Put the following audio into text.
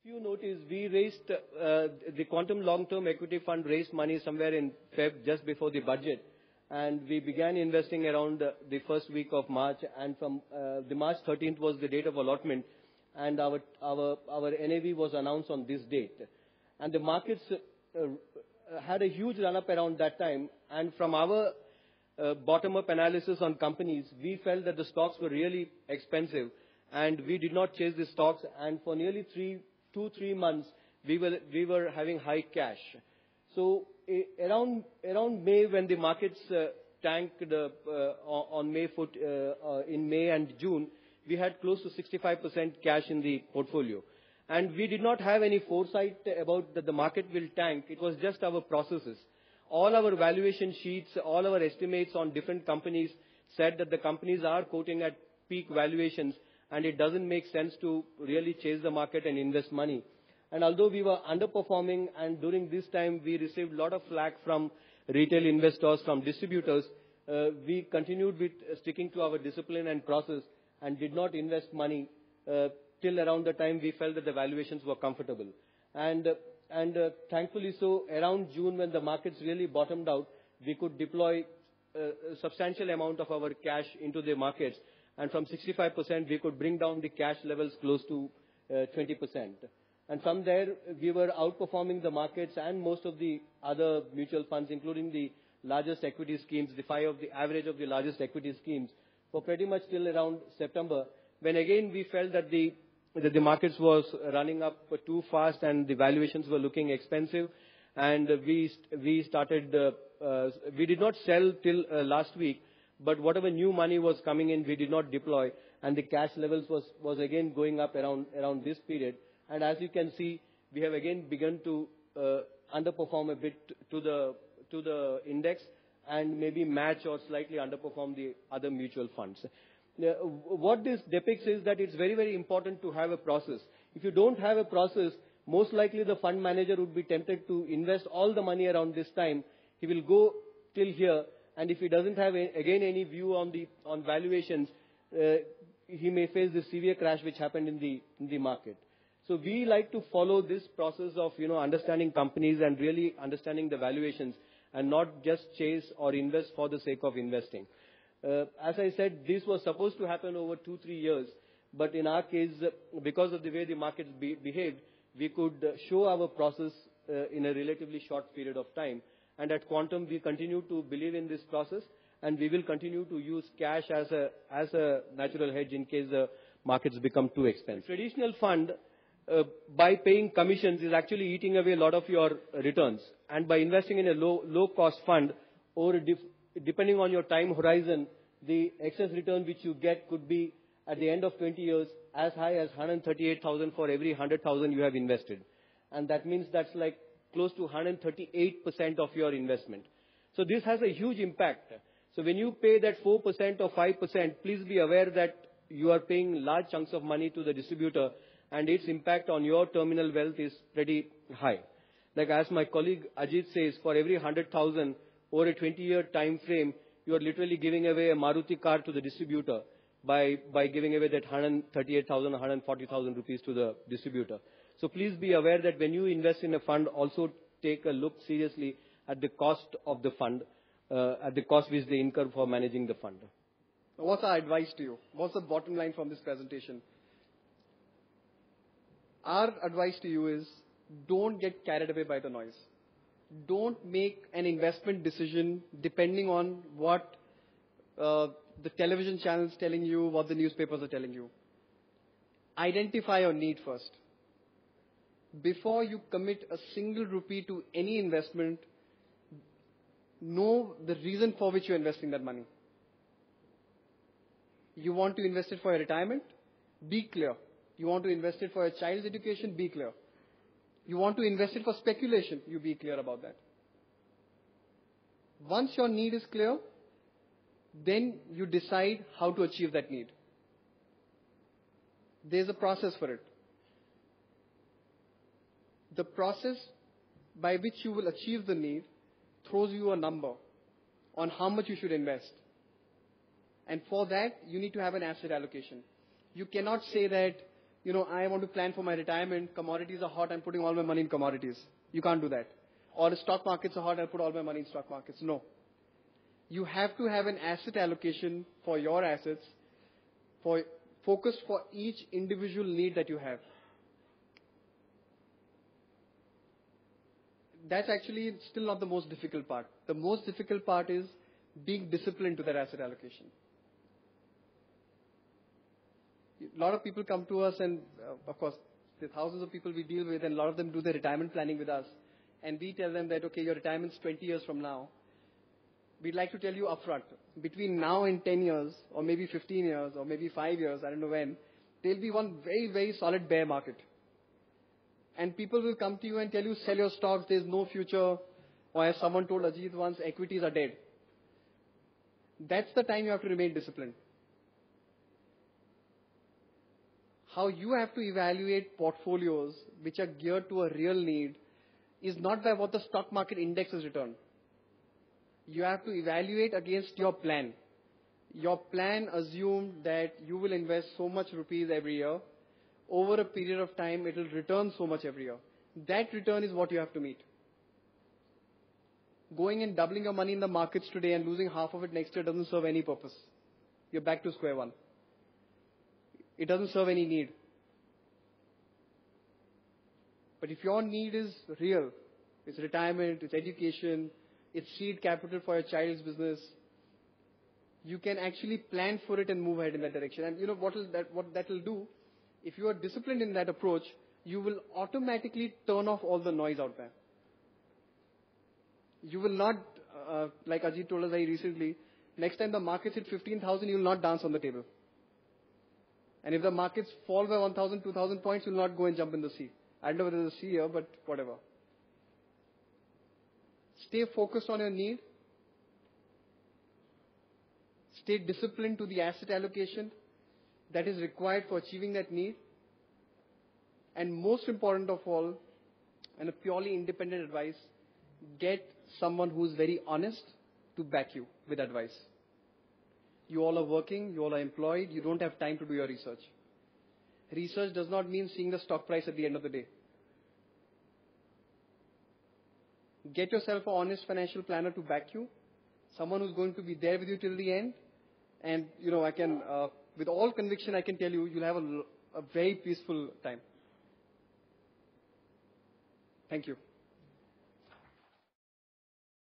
you notice, we raised the Quantum Long-Term Equity Fund raised money somewhere in Feb, just before the budget, and we began investing around the first week of March, and from the March 13th was the date of allotment, and our NAV was announced on this date. And the markets had a huge run-up around that time, and from our bottom-up analysis on companies, we felt that the stocks were really expensive, and we did not chase the stocks, and for nearly 2-3 months, we were having high cash. So around May, when the markets tanked on in May and June, we had close to 65% cash in the portfolio. And we did not have any foresight about that the market will tank. It was just our processes. All our valuation sheets, all our estimates on different companies said that the companies are quoting at peak valuations, and it doesn't make sense to really chase the market and invest money. And although we were underperforming, and during this time we received a lot of flack from retail investors, from distributors, we continued with sticking to our discipline and process and did not invest money till around the time we felt that the valuations were comfortable. And thankfully so, around June, when the markets really bottomed out, we could deploy a substantial amount of our cash into the markets. And from 65%, we could bring down the cash levels close to 20%. And from there, we were outperforming the markets and most of the other mutual funds, including the largest equity schemes, the average of the largest equity schemes, for pretty much till around September, when again we felt that the markets was running up too fast and the valuations were looking expensive. And we started, we did not sell till last week, but whatever new money was coming in, we did not deploy, and the cash levels was again going up around this period. And as you can see, we have again begun to underperform a bit to the index, and maybe match or slightly underperform the other mutual funds. What this depicts is that it's very, very important to have a process. If you don't have a process, most likely the fund manager would be tempted to invest all the money around this time. He will go till here, and if he doesn't have again any view on valuations, he may face the severe crash which happened in the market. So we like to follow this process of understanding companies and really understanding the valuations, and not just chase or invest for the sake of investing. As I said, this was supposed to happen over 2-3 years, but in our case, because of the way the markets behaved, we could show our process in a relatively short period of time. And at Quantum, we continue to believe in this process, and we will continue to use cash as a natural hedge in case the markets become too expensive. Traditional fund, by paying commissions, is actually eating away a lot of your returns. And by investing in a low-cost fund, or depending on your time horizon, the excess return which you get could be, at the end of 20 years, as high as 138,000 for every 100,000 you have invested. And that means that's like close to 138% of your investment. So this has a huge impact. So when you pay that 4% or 5%, please be aware that you are paying large chunks of money to the distributor, and its impact on your terminal wealth is pretty high. Like as my colleague Ajit says, for every 100,000 over a 20-year time frame, you are literally giving away a Maruti car to the distributor by giving away that 138,000 or 140,000 rupees to the distributor. So please be aware that when you invest in a fund, also take a look seriously at the cost of the fund, at the cost which they incur for managing the fund. What's our advice to you? What's the bottom line from this presentation? Our advice to you is, don't get carried away by the noise. Don't make an investment decision depending on what the television channel is telling you, what the newspapers are telling you. Identify your need first. Before you commit a single rupee to any investment, know the reason for which you're investing that money. You want to invest it for your retirement? Be clear. You want to invest it for your child's education? Be clear. You want to invest it for speculation? You be clear about that. Once your need is clear, then you decide how to achieve that need. There's a process for it. The process by which you will achieve the need throws you a number on how much you should invest. And for that, you need to have an asset allocation. You cannot say that I want to plan for my retirement. Commodities are hot. I'm putting all my money in commodities. You can't do that. Or the stock markets are hot. I'll put all my money in stock markets. No. You have to have an asset allocation for your assets, focused for each individual need that you have. That's actually still not the most difficult part. The most difficult part is being disciplined to that asset allocation. A lot of people come to us and, of course, the thousands of people we deal with, and a lot of them do their retirement planning with us. And we tell them that, okay, your retirement's 20 years from now. We'd like to tell you upfront, between now and 10 years, or maybe 15 years, or maybe 5 years, I don't know when, there'll be one very, very solid bear market. And people will come to you and tell you, sell your stocks, there's no future. Or as someone told Ajit once, equities are dead. That's the time you have to remain disciplined. How you have to evaluate portfolios which are geared to a real need is not by what the stock market index has returned. You have to evaluate against your plan. Your plan assumed that you will invest so much rupees every year. Over a period of time, it will return so much every year. That return is what you have to meet. Going and doubling your money in the markets today and losing half of it next year doesn't serve any purpose. You're back to square one. It doesn't serve any need. But if your need is real, it's retirement, it's education, it's seed capital for your child's business, you can actually plan for it and move ahead in that direction. And what that will do, if you are disciplined in that approach, you will automatically turn off all the noise out there. You will not, like Ajit told us very recently, next time the markets hit 15,000, you will not dance on the table. And if the markets fall by 1,000, 2,000 points, you will not go and jump in the sea. I don't know whether there's a sea here, but whatever. Stay focused on your need. Stay disciplined to the asset allocation that is required for achieving that need. And most important of all, and a purely independent advice, get someone who is very honest to back you with advice. You all are working, you all are employed, you don't have time to do your research. Research does not mean seeing the stock price at the end of the day. Get yourself an honest financial planner to back you, someone who's going to be there with you till the end. And, I can, with all conviction, I can tell you, you'll have a very peaceful time. Thank you.